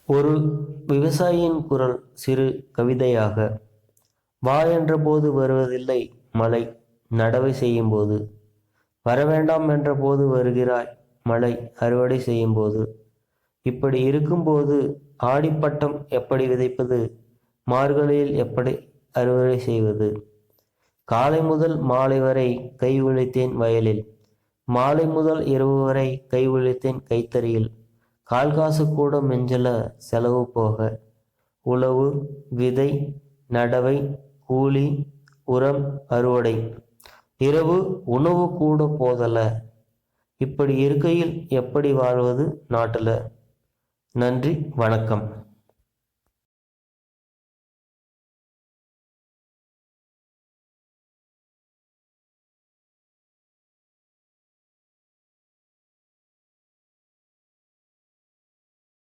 ஒரு விவசாயியின் குரல் சிறு கவிதையாக, வா என்ற போது வருவதில்லை மழை, நடவை செய்யும்போது. வரவேண்டாம் என்ற போது வருகிறாய் மழை, அறுவடை செய்யும்போது. இப்படி இருக்கும்போது ஆடிப்பட்டம் எப்படி விதைப்பது, மார்கழியில் எப்படி அறுவடை செய்வது? காலை முதல் மாலை வரை கை உழைத்தேன் வயலில், மாலை முதல் இரவு வரை கை உழைத்தேன் கைத்தறியில். கால் காசு கூட மிஞ்சல செலவு போக. உழவு, விதை, நடவை, கூலி, உரம், அறுவடை, இரவு உணவு கூட போதல. இப்படி இருக்கையில் எப்படி வாழ்வது நாட்டுல? நன்றி, வணக்கம்.